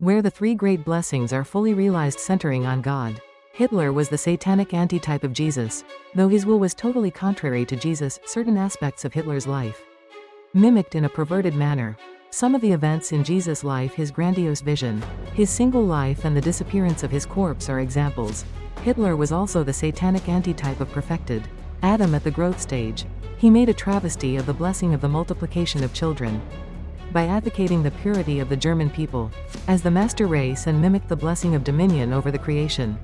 where the three great blessings are fully realized centering on God. Hitler was the satanic antitype of Jesus. Though his will was totally contrary to Jesus, certain aspects of Hitler's life mimicked in a perverted manner. Some of the events in Jesus' life, his grandiose vision, his single life and the disappearance of his corpse are examples. Hitler was also the satanic antitype of perfected Adam at the growth stage. He made a travesty of the blessing of the multiplication of children by advocating the purity of the German people as the master race and mimicked the blessing of dominion over the creation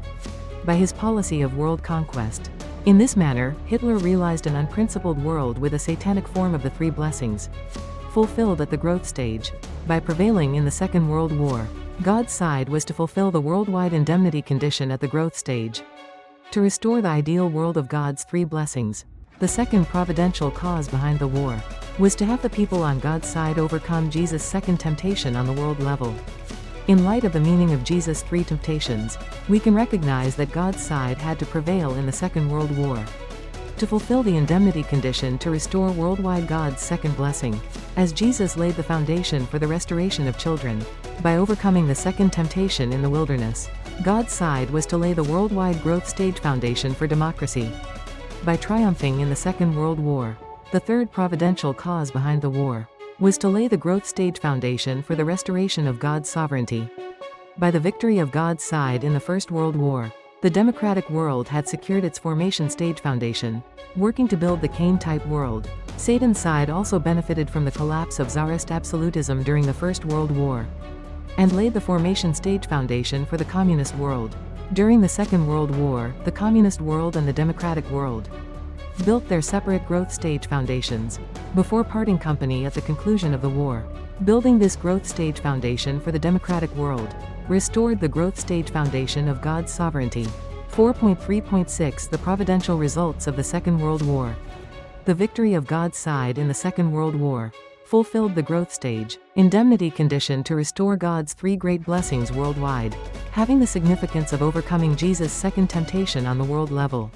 by his policy of world conquest. In this manner, Hitler realized an unprincipled world with a satanic form of the three blessings fulfilled at the growth stage. By prevailing in the Second World War, God's side was to fulfill the worldwide indemnity condition at the growth stage, to restore the ideal world of God's three blessings. The second providential cause behind the war was to have the people on God's side overcome Jesus' second temptation on the world level. In light of the meaning of Jesus' three temptations, we can recognize that God's side had to prevail in the Second World War to fulfill the indemnity condition to restore worldwide God's second blessing, as Jesus laid the foundation for the restoration of children. By overcoming the second temptation in the wilderness, God's side was to lay the worldwide growth stage foundation for democracy. By triumphing in the Second World War, the third providential cause behind the war was to lay the growth stage foundation for the restoration of God's sovereignty. By the victory of God's side in the First World War, the democratic world had secured its formation stage foundation, working to build the Cain-type world. Satan's side also benefited from the collapse of Tsarist absolutism during the First World War, and laid the formation stage foundation for the communist world. During the Second World War, the communist world and the democratic world built their separate growth stage foundations before parting company at the conclusion of the war. Building this growth stage foundation for the democratic world restored the growth stage foundation of God's sovereignty. 4.3.6 The providential results of the Second World War. The victory of God's side in the Second World War fulfilled the growth stage indemnity condition to restore God's three great blessings worldwide, having the significance of overcoming Jesus' second temptation on the world level.